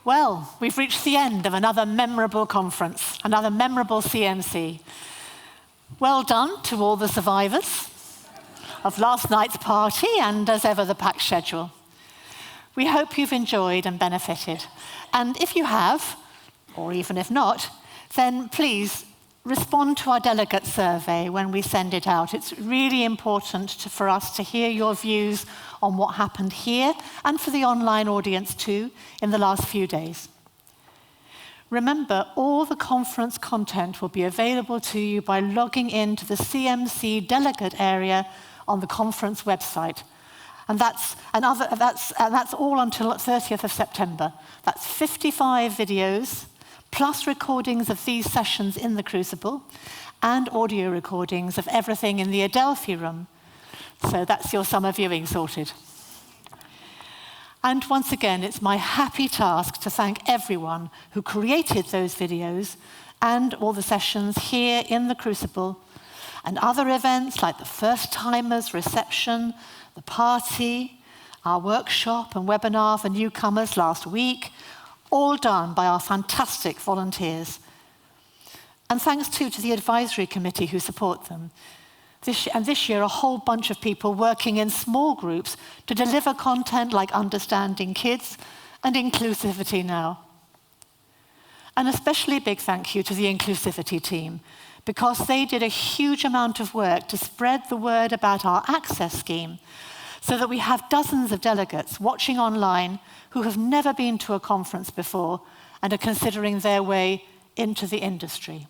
Well, we've reached the end of another memorable conference, another memorable CMC. Well done to all the survivors of last night's party and, as ever, the packed schedule. We hope you've enjoyed and benefited. And if you have, or even if not, then please respond to our delegate survey when we send it out. It's really important for us to hear your views on what happened here and for the online audience too in the last few days. Remember, all the conference content will be available to you by logging into the CMC delegate area on the conference website. And that's all until 30th of September. That's 55 videos, plus recordings of these sessions in the Crucible, and audio recordings of everything in the Adelphi room. So that's your summer viewing sorted. And once again, it's my happy task to thank everyone who created those videos and all the sessions here in the Crucible, and other events like the First Timers reception, the party, our workshop and webinar for newcomers last week, all done by our fantastic volunteers. And thanks too to the advisory committee who support them. This year, a whole bunch of people working in small groups to deliver content like Understanding Kids and Inclusivity Now. An especially big thank you to the Inclusivity team, because they did a huge amount of work to spread the word about our access scheme, so that we have dozens of delegates watching online who have never been to a conference before and are considering their way into the industry.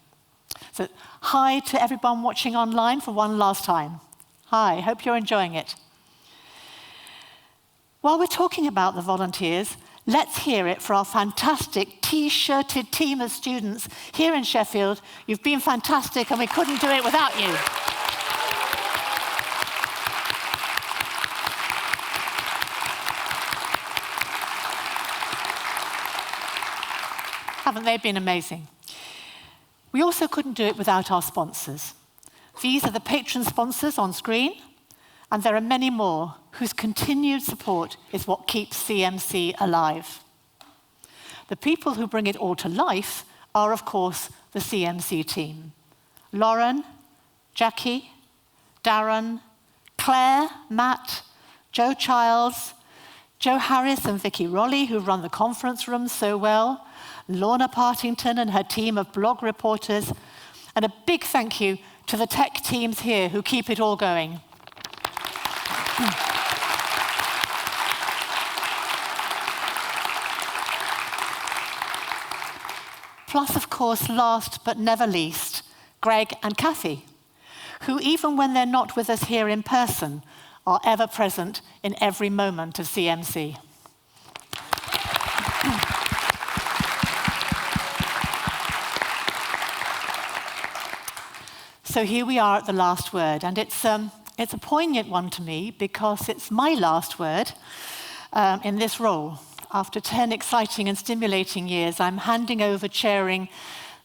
So hi to everyone watching online for one last time. Hi, hope you're enjoying it. While we're talking about the volunteers, let's hear it for our fantastic T-shirted team of students here in Sheffield. You've been fantastic and we couldn't do it without you. Haven't they been amazing? We also couldn't do it without our sponsors. These are the patron sponsors on screen, and there are many more whose continued support is what keeps CMC alive. The people who bring it all to life are, of course, the CMC team. Lauren, Jackie, Darren, Claire, Matt, Joe Childs, Joe Harris and Vicky Rolly, who run the conference room so well, Lorna Partington and her team of blog reporters, and a big thank you to the tech teams here who keep it all going. Plus, of course, last but never least, Greg and Kathy, who even when they're not with us here in person, are ever present in every moment of CMC. So here we are at the last word, and it's a poignant one to me because it's my last word in this role. After 10 exciting and stimulating years, I'm handing over chairing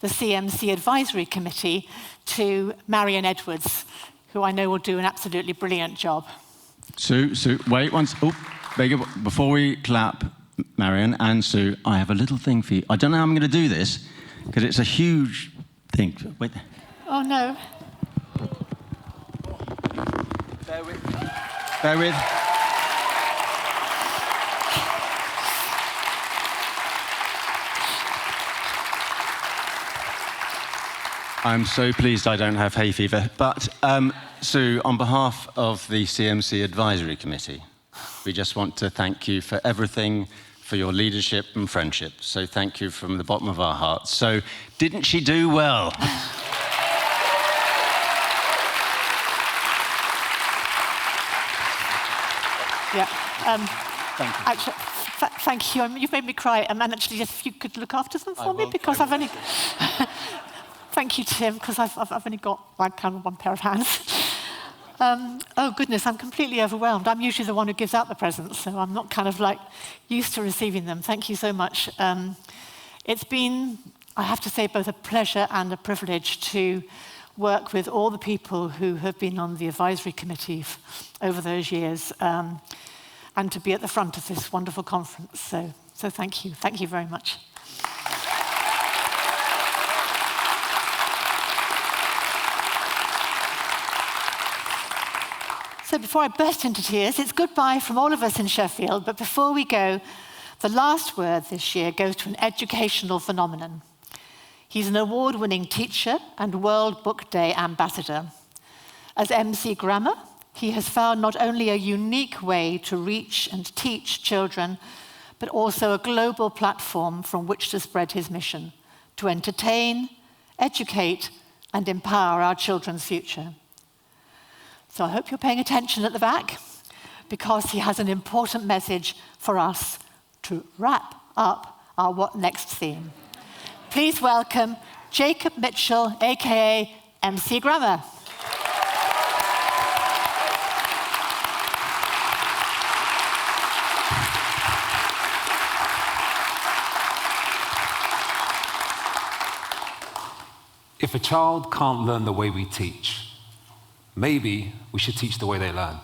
the CMC Advisory Committee to Marion Edwards, who I know will do an absolutely brilliant job. Sue, wait once. Oh, before we clap, Marion and Sue, I have a little thing for you. I don't know how I'm going to do this because it's a huge thing. Wait. Oh no. Bear with. Bear with. I'm so pleased I don't have hay fever. But Sue, on behalf of the CMC Advisory Committee, we just want to thank you for everything, for your leadership and friendship. So thank you from the bottom of our hearts. So didn't she do well? Yeah. Thank you. Actually, thank you. You've made me cry. And actually, if you could look after them for me, because I've only. Thank you, Tim, because I've only got like kind of one pair of hands. Oh goodness, I'm completely overwhelmed. I'm usually the one who gives out the presents, so I'm not kind of like used to receiving them. Thank you so much. It's been, I have to say, both a pleasure and a privilege to work with all the people who have been on the advisory committee over those years, and to be at the front of this wonderful conference. So So thank you. Thank you very much. So before I burst into tears, it's goodbye from all of us in Sheffield. But before we go, the last word this year goes to an educational phenomenon. He's an award-winning teacher and World Book Day ambassador. As MC Grammar, he has found not only a unique way to reach and teach children, but also a global platform from which to spread his mission, to entertain, educate, and empower our children's future. So I hope you're paying attention at the back, because he has an important message for us to wrap up our What Next theme. Please welcome Jacob Mitchell, aka MC Grammar. If a child can't learn the way we teach, maybe we should teach the way they learn.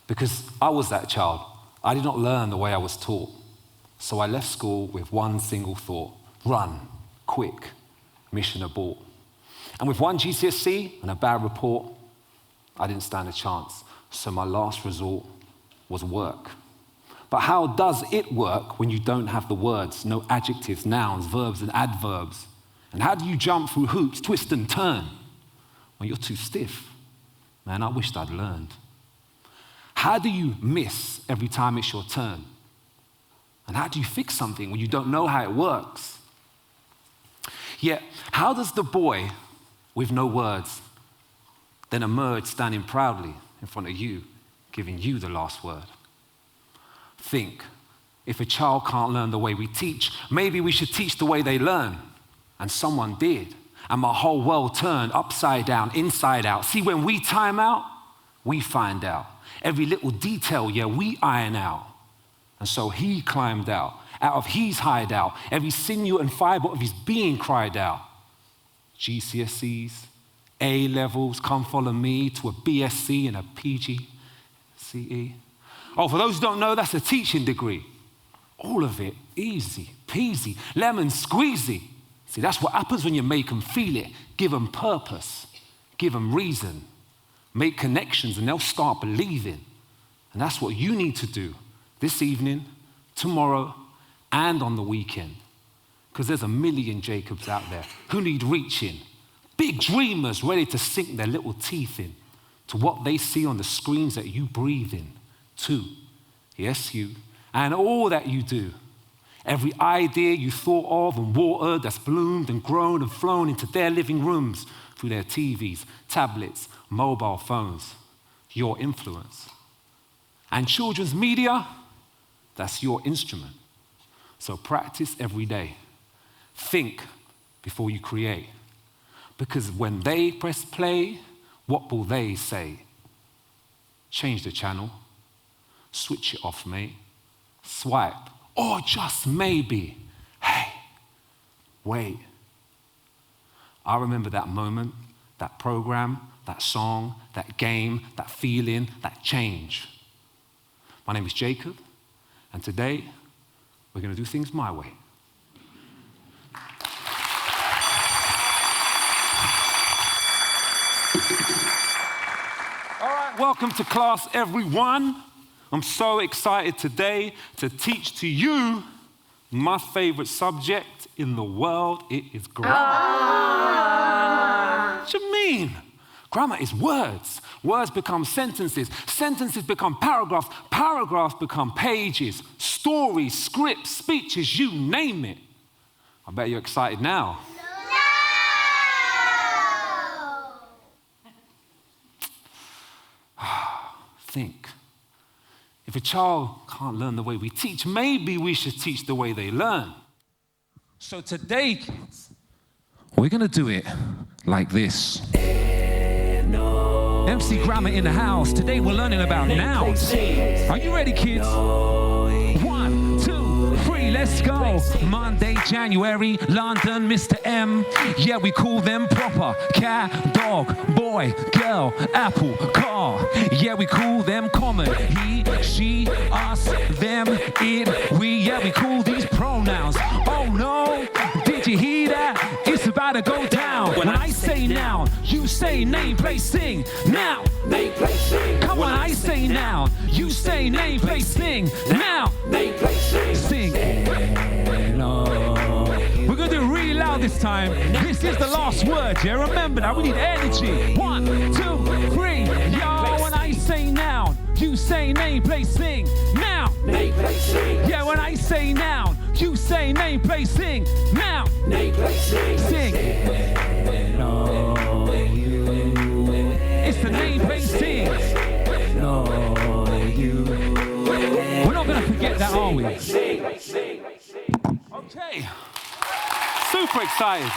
Because I was that child. I did not learn the way I was taught. So I left school with one single thought: run, quick, mission abort. And with one GCSE and a bad report, I didn't stand a chance. So my last resort was work. But how does it work when you don't have the words, no adjectives, nouns, verbs, and adverbs? And how do you jump through hoops, twist and turn when you're too stiff? Man, I wished I'd learned. How do you miss every time it's your turn? And how do you fix something when you don't know how it works? Yet, how does the boy with no words then emerge standing proudly in front of you, giving you the last word? Think, if a child can't learn the way we teach, maybe we should teach the way they learn. And someone did. And my whole world turned upside down, inside out. See, when we time out, we find out. Every little detail, yeah, we iron out. And so he climbed out of his hideout. Every sinew and fiber of his being cried out. GCSEs, A-levels, come follow me to a BSc and a PGCE. Oh, for those who don't know, that's a teaching degree. All of it easy peasy, lemon squeezy. See, that's what happens when you make them feel it. Give them purpose, give them reason, make connections, and they'll start believing. And that's what you need to do this evening, tomorrow, and on the weekend. Because there's a million Jacobs out there who need reaching. Big dreamers ready to sink their little teeth in to what they see on the screens that you breathe in, too. Yes, you. And all that you do. Every idea you thought of and watered that's bloomed and grown and flown into their living rooms through their TVs, tablets, mobile phones, your influence. And children's media, that's your instrument. So practice every day. Think before you create. Because when they press play, what will they say? Change the channel. Switch it off, mate. Swipe. Or just maybe, hey, wait. I remember that moment, that program, that song, that game, that feeling, that change. My name is Jacob, and today we're going to do things my way. All right, welcome to class, everyone. I'm so excited today to teach to you my favorite subject in the world. It is grammar. What do you mean? Grammar is words. Words become sentences. Sentences become paragraphs. Paragraphs become pages, stories, scripts, speeches, you name it. I bet you're excited now. No! Think. If a child can't learn the way we teach, maybe we should teach the way they learn. So today, kids, we're going to do it like this. MC Grammar in the house. Today we're learning about nouns. Are you ready, kids? 1, 2, 3, let's go. Monday, January, London, Mr. M. Yeah, we call them proper. Cat, dog, boy, girl, apple, car. Yeah, we call them common. He, she, us, them, it, we. Yeah, we call these gonna go down. When I say noun, you say name, place, sing. Now, Name, place, sing. come on, I say noun, you say name, place, sing. Now, Name, place, sing. sing. We're gonna do it really loud this time. This is the last word, yeah? Remember that, we need energy. 1, 2, 3. Yo, when I say noun, you say name, place, sing. Now, Name, place, sing. yeah, when I say noun, you say name, place, sing. Now, Name, place, sing. sing. It's the name, place, sing. We're not gonna forget that, are we? Okay. Super excited.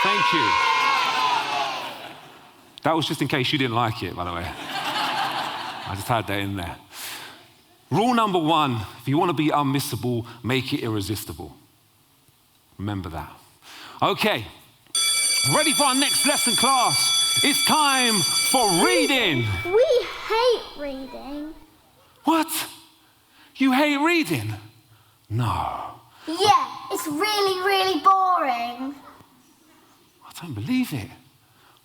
Thank you. That was just in case you didn't like it, by the way. I just had that in there. Rule number 1, if you want to be unmissable, make it irresistible. Remember that. Okay, ready for our next lesson, class? It's time for reading. We hate reading. What? You hate reading? No, Yeah, it's really, really boring. I don't believe it.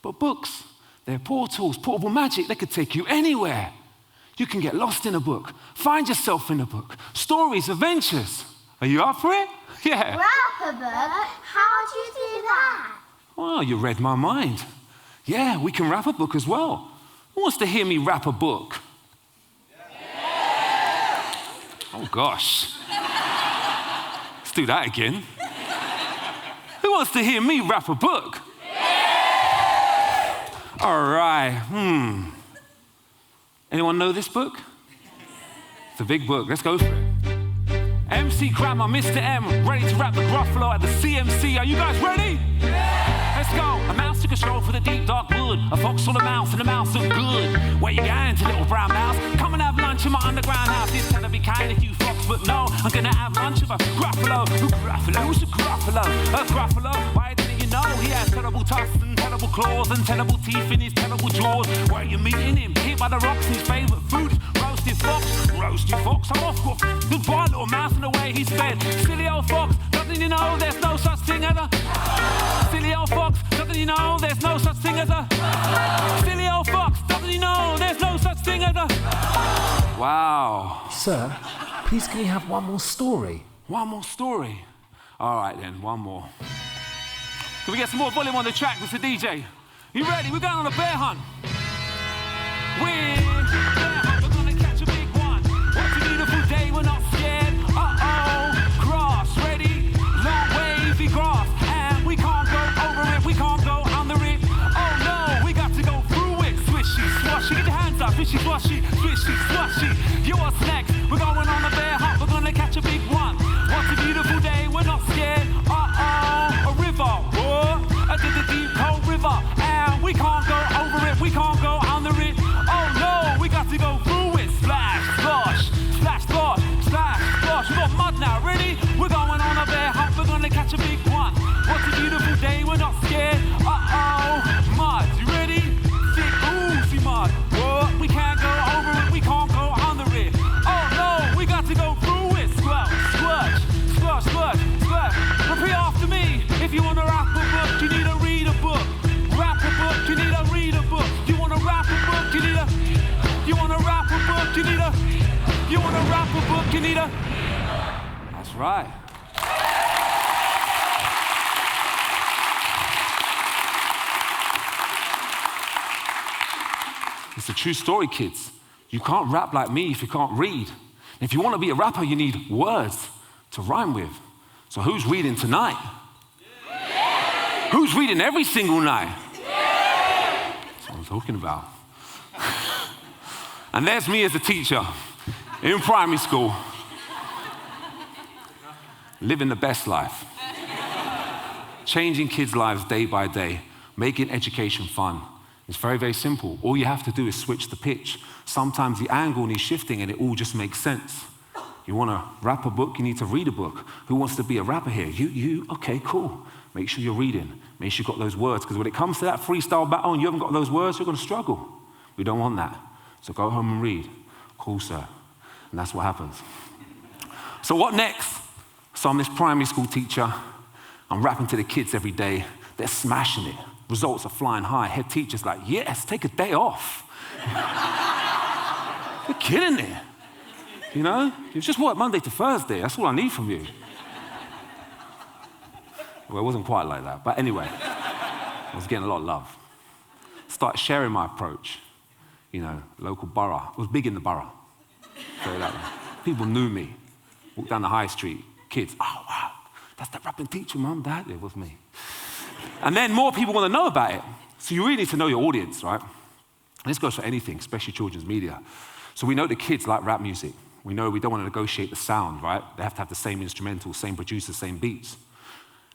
But books, they're portals, portable magic. They could take you anywhere. You can get lost in a book, find yourself in a book, stories, adventures. Are you up for it? Yeah. Rap a book? How do you do that? Well, you read my mind. Yeah, we can rap a book as well. Who wants to hear me rap a book? Oh, gosh. Let's do that again. Who wants to hear me rap a book? All right. Anyone know this book? It's a big book. Let's go for it. MC Grammar, Mr. M, ready to rap the Gruffalo at the CMC. Are you guys ready? Let's go. A mouse took a stroll for the deep dark wood. A fox saw a mouse and the mouse looked good. Where you going to, little brown mouse? Come and have lunch in my underground house. It's gonna be kind if you fox, but no, I'm gonna have lunch with a Gruffalo. Gruffalo, who's a Gruffalo? A Gruffalo, why didn't you know? He has terrible tusks and terrible claws and terrible teeth in his terrible jaws. Where are you meeting him? Here by the rocks, his favourite food. Roasted fox, I'm off. Goodbye, little mouse, and away he sped. Silly old fox, doesn't you know there's no such thing as a... Silly old fox, doesn't you know there's no such thing as a... Silly old fox, doesn't you know there's no such thing as a... Wow. Sir, please can you have one more story? One more story? All right then, one more. Can we get some more volume on the track, Mr. DJ? You ready? We're going on a bear hunt. We're gonna catch a big one. What's a beautiful day, we're not scared. Uh-oh, grass, ready? Long wavy grass. And we can't go over it, we can't go under it. Oh no, we got to go through it. Swishy, swashy, get your hands up. Fishy, swashy, swishy, swashy. You what's next? We're going on a bear hunt, we're gonna catch a big one. What's a beautiful day, we're not scared. Uh-oh, a river, whoa, a deep cold river. And we can't go over it, we can't go under it. Oh no, we got to go through it. Splash, splosh, splash, splosh, splash, splosh. We got mud now, ready? We're going on a bear hunt, we're gonna catch a big one. What's a beautiful day, we're not scared. Uh-oh, mud, you ready? Thick, oozy mud. Whoa, we can't go over it, we can't go under it. Oh no, we got to go through it. Squelch, squelch, squelch, squelch, squelch. Repeat after me. If you wanna rap a book, you need to read a book. Rap a book, you need to read a book. You wanna rap a book, you need a... You wanna rap a book, you need a... You wanna rap a book, you need a... That's right. It's a true story, kids. You can't rap like me if you can't read. If you want to be a rapper, you need words to rhyme with. So who's reading tonight? Yeah. Who's reading every single night? Yeah. That's what I'm talking about. And there's me as a teacher in primary school, living the best life, changing kids' lives day by day, making education fun. It's very, very simple. All you have to do is switch the pitch. Sometimes the angle needs shifting and it all just makes sense. You want to rap a book, you need to read a book. Who wants to be a rapper here? You? Okay, cool. Make sure you're reading. Make sure you've got those words, because when it comes to that freestyle battle and you haven't got those words, you're going to struggle. We don't want that. So go home and read. Cool, sir. And that's what happens. So what next? So I'm this primary school teacher. I'm rapping to the kids every day. They're smashing it. Results are flying high. Head teacher's like, yes, take a day off. You're killing it. You know? You just work Monday to Thursday. That's all I need from you. Well, it wasn't quite like that. But anyway, I was getting a lot of love. Started sharing my approach. You know, local borough. I was big in the borough. So that people knew me. Walked down the high street. Kids, oh, wow. That's that rapping teacher, Mum, Dad. It was me. And then more people want to know about it. So you really need to know your audience, right? And this goes for anything, especially children's media. So we know the kids like rap music. We know we don't want to negotiate the sound, right? They have to have the same instrumentals, same producers, same beats.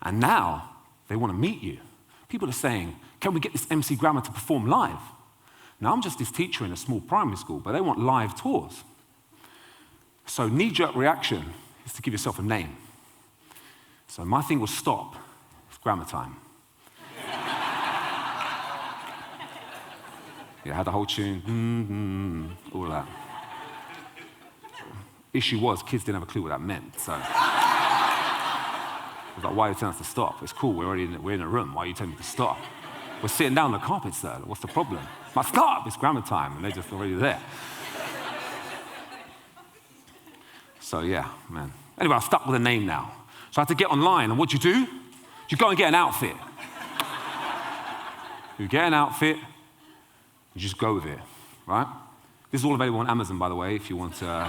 And now they want to meet you. People are saying, can we get this MC Grammar to perform live? Now I'm just this teacher in a small primary school, but they want live tours. So knee-jerk reaction is to give yourself a name. So my thing was stop. It's grammar time. Yeah, I had the whole tune, all of that. Issue was, kids didn't have a clue what that meant, so. I was like, why are you telling us to stop? It's cool, we're in a room, why are you telling me to stop? We're sitting down on the carpet, sir, what's the problem? I'm like, stop, it's grammar time, and they're just already there. So yeah, man. Anyway, I'm stuck with a name now. So I had to get online, and what you do? You go and get an outfit. You get an outfit, you just go with it, right? This is all available on Amazon, by the way, if you want to.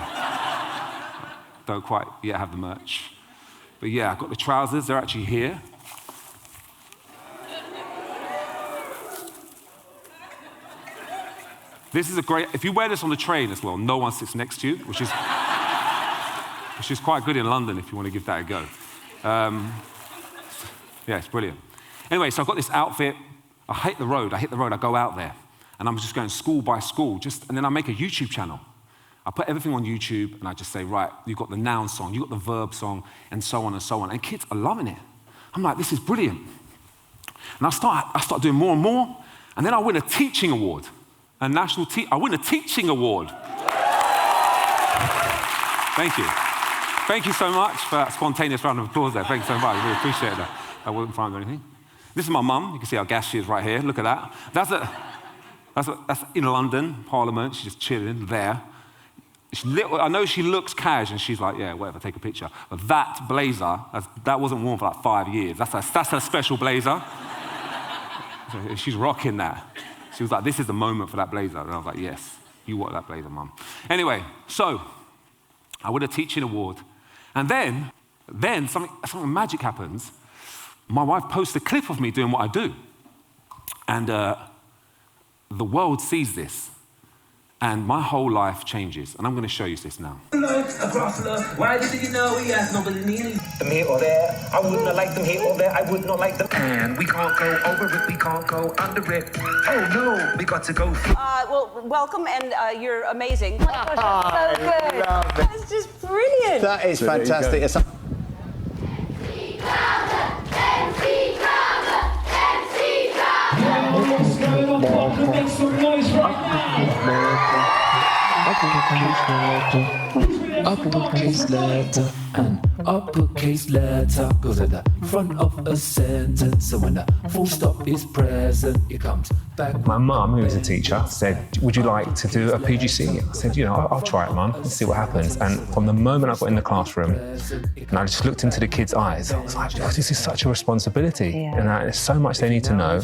Don't quite yet have the merch. But yeah, I've got the trousers, they're actually here. This is a great, if you wear this on the train as well, no one sits next to you, which is quite good in London if you want to give that a go. Yeah, it's brilliant. Anyway, so I've got this outfit. I hit the road, I go out there. And I'm just going school by school, and then I make a YouTube channel. I put everything on YouTube, and I just say, right, you've got the noun song, you've got the verb song, and so on and so on. And kids are loving it. I'm like, this is brilliant. And I start doing more and more, and then I win a teaching award, I win a teaching award. Thank you. Thank you so much for that spontaneous round of applause there. Thank you so much, I really appreciate that. I wasn't trying to do anything. This is my mum. You can see how gassed she is right here. Look at that. That's in London, Parliament. She's just chilling there. I know she looks cash, and she's like, yeah, whatever, take a picture. But that blazer, that wasn't worn for like 5 years. That's her special blazer. She's rocking that. She was like, this is the moment for that blazer. And I was like, yes, you want that blazer, Mum. Anyway, so I win a teaching award. And then something magic happens. My wife posts a clip of me doing what I do. And the world sees this. And my whole life changes. And I'm going to show you this now. Why did you know he has nobody needs them here or there? I would not like them here or there. I would not like them. And we can't go over it. We can't go under it. Oh no, we got to go. Well, welcome, and you're amazing. Oh my gosh, so good. That's just brilliant. That is fantastic. It's What's going on, Parker? Make some noise right now. Uppercase letter and uppercase letter goes at the front of a sentence. So when the full stop is present, it comes back. My mum, who is a teacher, said, would you like to do a PGC? I said, I'll try it, Mum. Let's see what happens. And from the moment I got in the classroom, and I just looked into the kids' eyes, I was like, this is such a responsibility. Yeah. And there's so much they need to know.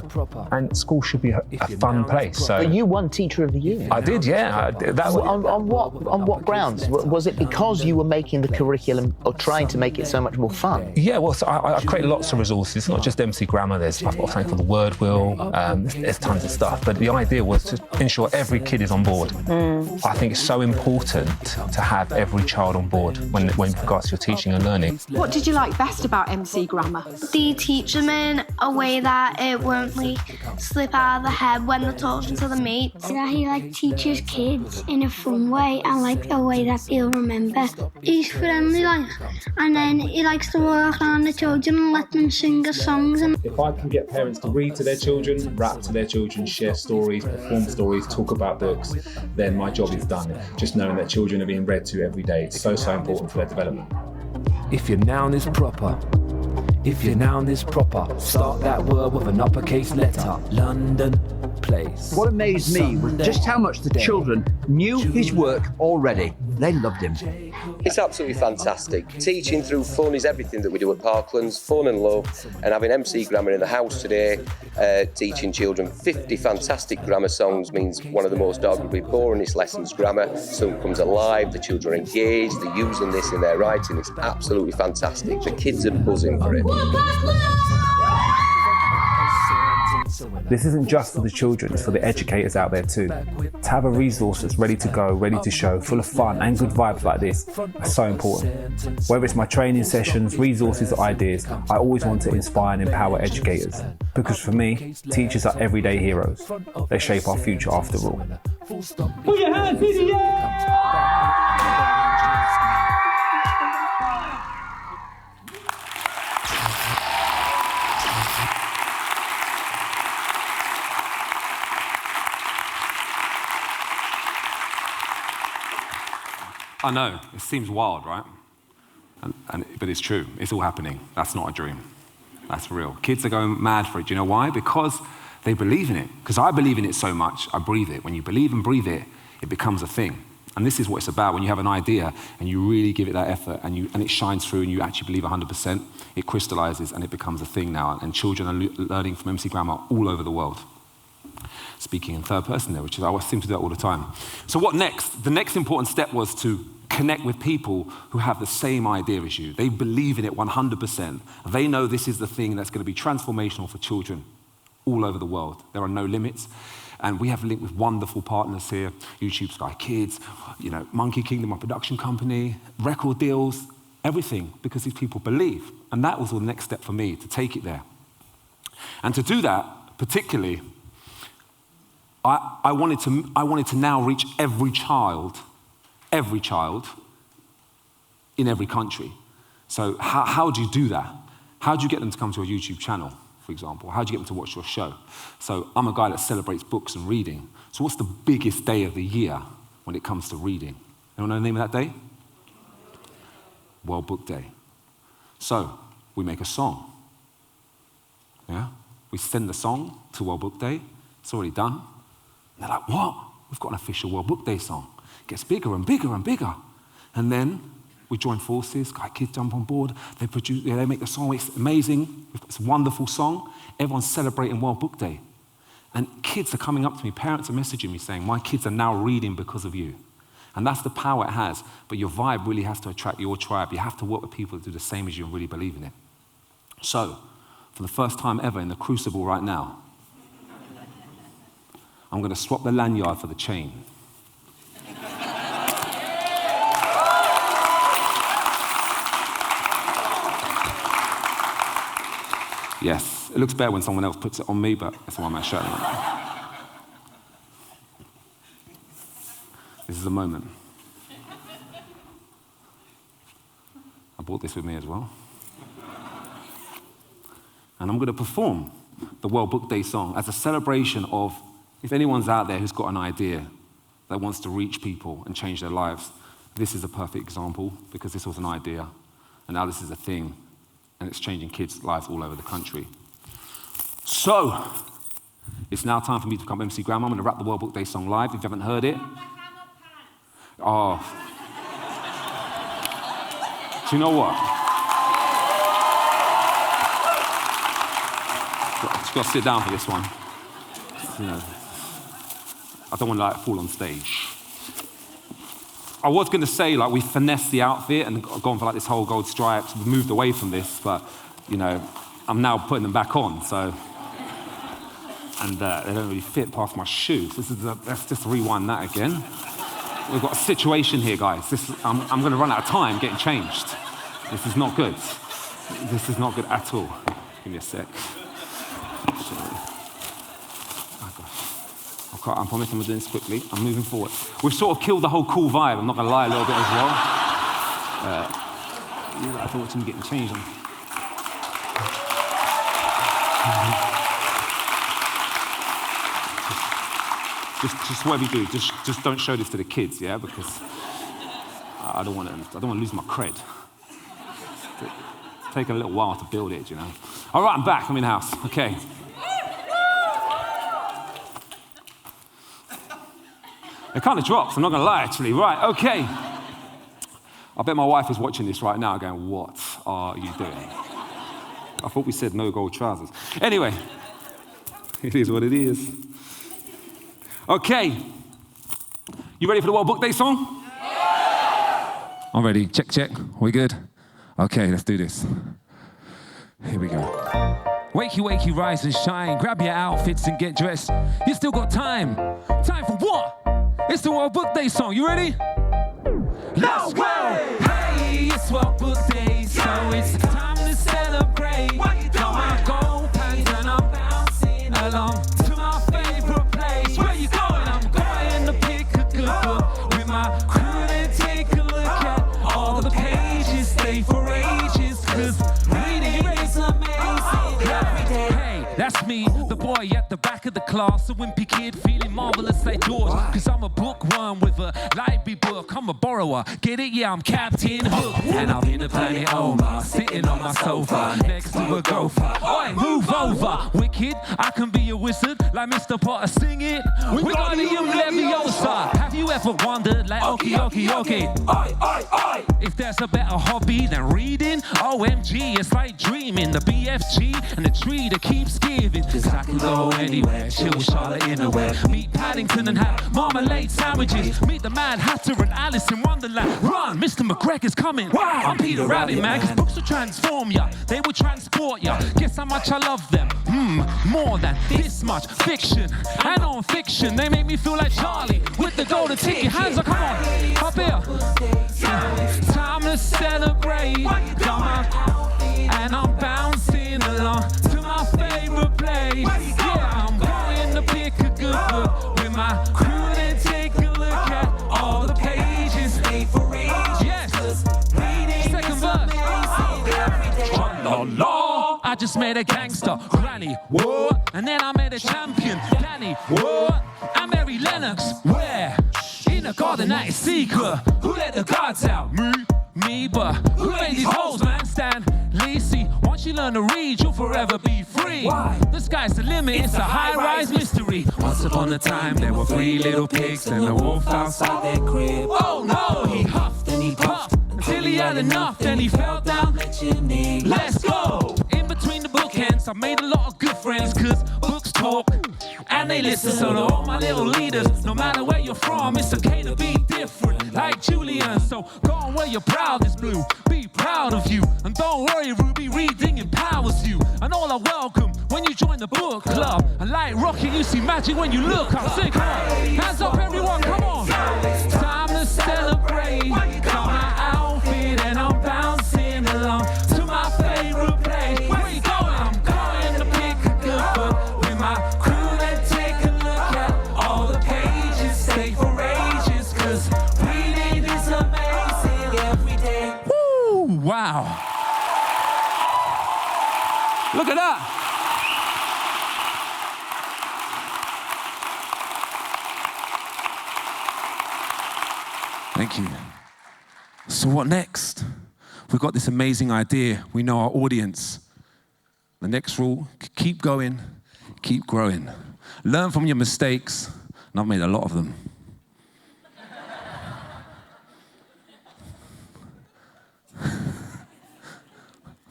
And school should be a fun place. So. But you won Teacher of the Year. I did, yeah. On what grounds? Was it because you were making the curriculum or trying to make it so much more fun? Yeah, well, so I create lots of resources, not just MC Grammar. I've got something called the Word Wheel. There's tons of stuff. But the idea was to ensure every kid is on board. I think it's so important to have every child on board when regards to your teaching and learning. What did you like best about MC Grammar? They teach them in a way that it won't slip out of the head when they're talking to the mates. That he teaches kids in a fun way and a way that they'll remember. He's friendly, and then he likes to work around the children and let them sing the songs. If I can get parents to read to their children, rap to their children, children share stories, perform stories, talk about books, then my job is done. Just knowing that children are being read to every day, it's so important for their development. If your noun is proper, if your noun is proper, start that word with an uppercase letter. London place. What amazed me was just how much the children knew his work already. They loved him. It's absolutely fantastic. Teaching through fun is everything that we do at Parklands, fun and love, and having MC Grammar in the house today, teaching children 50 fantastic grammar songs means one of the most arguably boringest lessons grammar. Something comes alive, the children are engaged, they're using this in their writing. It's absolutely fantastic. The kids are buzzing for it. This isn't just for the children, it's for the educators out there too. To have a resource that's ready to go, ready to show, full of fun and good vibes like this is so important. Whether it's my training sessions, resources or ideas, I always want to inspire and empower educators. Because for me, teachers are everyday heroes. They shape our future after all. Put your hands in the air! I know, it seems wild, right? But it's true, it's all happening. That's not a dream, that's real. Kids are going mad for it. Do you know why? Because they believe in it. Because I believe in it so much, I breathe it. When you believe and breathe it, it becomes a thing. And this is what it's about. When you have an idea and you really give it that effort and it shines through and you actually believe 100%, it crystallizes and it becomes a thing now. And children are learning from MC Grammar all over the world. Speaking in third person there, which is, I seem to do that all the time. So what next? The next important step was to connect with people who have the same idea as you. They believe in it 100%. They know this is the thing that's going to be transformational for children all over the world. There are no limits. And we have linked with wonderful partners here, YouTube Sky Kids, Monkey Kingdom, our production company, record deals, everything, because these people believe. And that was the next step for me, to take it there. And to do that, particularly, I wanted to now reach every child in every country. So how do you do that? How do you get them to come to a YouTube channel, for example? How do you get them to watch your show? So I'm a guy that celebrates books and reading. So what's the biggest day of the year when it comes to reading? Anyone know the name of that day? World Book Day. So we make a song. Yeah? We send the song to World Book Day. It's already done. And they're like, what? We've got an official World Book Day song. It gets bigger and bigger and bigger. And then we join forces, Sky Kids jump on board, they make the song, it's amazing, it's a wonderful song. Everyone's celebrating World Book Day. And kids are coming up to me, parents are messaging me saying, my kids are now reading because of you. And that's the power it has. But your vibe really has to attract your tribe. You have to work with people that do the same as you and really believe in it. So, for the first time ever in the Crucible right now, I'm going to swap the lanyard for the chain. Yes, it looks better when someone else puts it on me, but that's why I'm showing it. This is the moment. I brought this with me as well. And I'm going to perform the World Book Day song as a celebration of, if anyone's out there who's got an idea that wants to reach people and change their lives, this is a perfect example, because this was an idea, and now this is a thing, and it's changing kids' lives all over the country. So, it's now time for me to become MC Grammar. I'm going to rap the World Book Day song live, if you haven't heard it. Oh. Do you know what? Just got to sit down for this one. I don't want to fall on stage. I was going to say we finessed the outfit and gone for this whole gold stripes. We've moved away from this, but I'm now putting them back on. So, and they don't really fit past my shoes. Let's just rewind that again. We've got a situation here, guys. I'm going to run out of time getting changed. This is not good. This is not good at all. Give me a sec. I promise I'm doing this quickly. I'm moving forward. We've sort of killed the whole cool vibe, I'm not going to lie, a little bit as well. I thought we were getting changed on. Just whatever you do, just don't show this to the kids, yeah? Because I don't want to lose my cred. It's taken a little while to build it, you know. All right, I'm back. I'm in the house. Okay. It kind of drops, I'm not going to lie, actually. Right, okay. I bet my wife is watching this right now going, what are you doing? I thought we said no gold trousers. Anyway, it is what it is. Okay. You ready for the World Book Day song? Yeah! I'm ready. Check, check. We good? Okay, let's do this. Here we go. Wakey, wakey, rise and shine. Grab your outfits and get dressed. You still got time. Time for what? It's the World Book Day song. You ready? Let's go! Hey, it's World Book Day, so it's time to celebrate. Got my gold pants and I'm bouncing along to my favorite place. Where you going? I'm going to pick a good book with my crew and take a look at all the pages. Stay for ages, 'cause reading is amazing every day. Hey, that's me, the boy at the back of the class, a wimpy kid feeling marvelous like George. 'Cause I'm a bookworm with a library book. I'm a borrower, get it? Yeah, I'm Captain Hook. And I've been to Planet Omar, sitting on my sofa next to a gopher. Oi, move over, wicked. I can be a wizard like Mr. Potter. Sing it. We got the Leviosa. Have you ever wondered, like, okie, okie, okie? If there's a better hobby than reading, OMG, it's like dreaming. The BFG and the tree that keeps giving. 'Cause I can go anywhere, chill with Charlotte Innerwear. Meet Paddington and have marmalade sandwiches. Meet the Mad Hatter and Alice in Wonderland. Run, Mr. McGregor's coming. I'm Peter Rabbit, man. 'Cause books will transform ya, they will transport ya. Guess how much I love them? More than this much. Fiction and non-fiction, they make me feel like Charlie with the golden ticket. Hands up, come on, up here. Time to celebrate. Come on, and I'm bouncing along to my favorite place. Yeah, I'm going to pick a good book with my crew and take a look at all the pages. Stay for ages. Yes. Second verse. La la. I just made a gangster, Granny, whoa, and then I made a champion, Danny, whoa, and Mary Lennox, where? In a garden that is secret. Who let the guards out? Me, but who made these hoes, man? Stan, Lacey, once you learn to read, you'll forever be free. Why? The sky's the limit, it's a high-rise mystery. Once upon a time, there were 3 little pigs and a wolf outside their crib. Oh no, he huffed and he puffed until he had enough, then he fell down. Let's go! In between the bookends, I made a lot of good friends, 'cause books talk and they listen. So to all my little leaders, no matter where you're from, it's okay to be different, like Julian. So go on where you're proudest, Blue, be proud of you. And don't worry, Ruby, reading empowers you. And all are welcome when you join the book club. And like rocket, you see magic when you look up. Sing, come on, hands up everyone, come on. Time to celebrate. Got my outfit and I'm bouncing along to my favorite place. Where you going? I'm going to pick a good book with my crew and take a look at all the pages. Stay for ages, 'cause reading is amazing every day. Woo! Wow. Look at that. Thank you. So what next? We've got this amazing idea. We know our audience. The next rule, keep going, keep growing. Learn from your mistakes, and I've made a lot of them.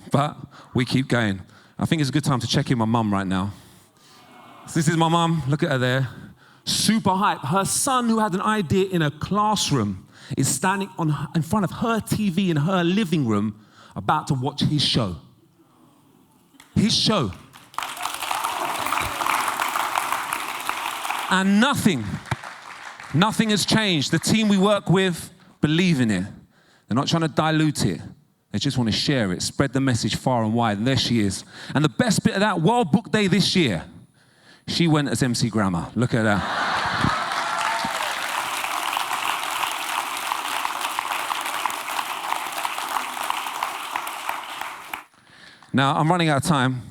But we keep going. I think it's a good time to check in my mum right now. So this is my mum, look at her there. Super hype. Her son, who had an idea in a classroom, is standing in front of her TV in her living room about to watch his show. His show. And nothing has changed. The team we work with believe in it. They're not trying to dilute it. They just want to share it, spread the message far and wide, and there she is. And the best bit of that, World Book Day this year, she went as MC Grammar. Look at that. Now, I'm running out of time,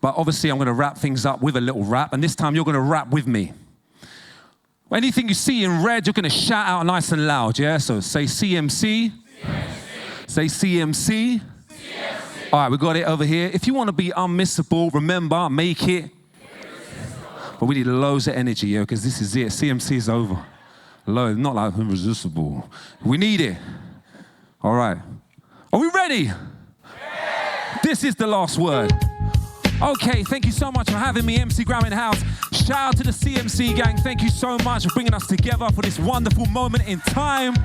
but obviously I'm going to wrap things up with a little rap, and this time you're going to rap with me. Anything you see in red, you're going to shout out nice and loud, yeah? So say CMC. Say CMC. All right, we got it over here. If you want to be unmissable, remember, make it. But we need loads of energy, yeah, because this is it. CMC is over. Low, not like irresistible. We need it. All right. Are we ready? This is the last word. Okay, thank you so much for having me, MC Graham in house. Shout out to the CMC gang. Thank you so much for bringing us together for this wonderful moment in time.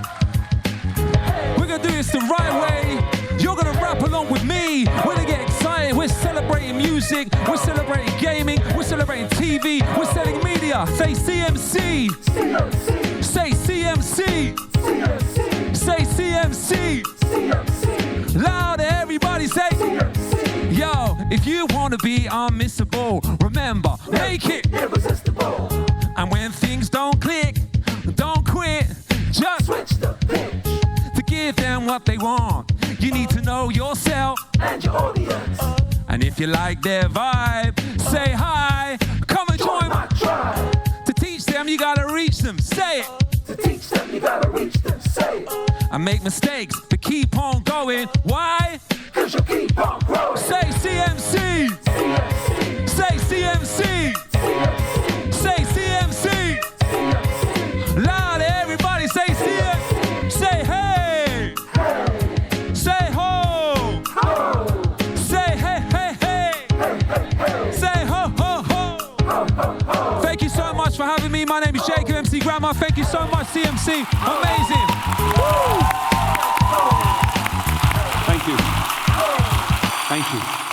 We're going to do this the right way. You're going to rap along with me. We're going to get excited. We're celebrating music. We're celebrating gaming. We're celebrating TV. We're selling media. Say CMC. CMC. Say CMC. CMC. Say CMC. CMC. Louder, everybody say CMC. Yo, if you want to be unmissable, remember, make it irresistible. And when things don't click, don't quit. Just switch the pitch. To give them what they want, you need to know yourself and your audience. And if you like their vibe, say hi. Come and join my tribe. To teach them, you gotta reach them. Say it. To teach them, you gotta reach them. Say it. And make mistakes, but keep on going. Why? Cause you'll keep on growing. Say CMC. CMC. Say CMC. CMC. Say CMC. CMC. Loud, everybody say CMC. Say hey. Hey. Say ho. Ho. Say hey, hey, hey. Hey, hey, hey. Say ho, ho, ho. Ho, ho, ho. Thank you so much for having me. My name is Jacob MC Grammar. Thank you so much, CMC. Amazing. Woo. Thank you. Thank you.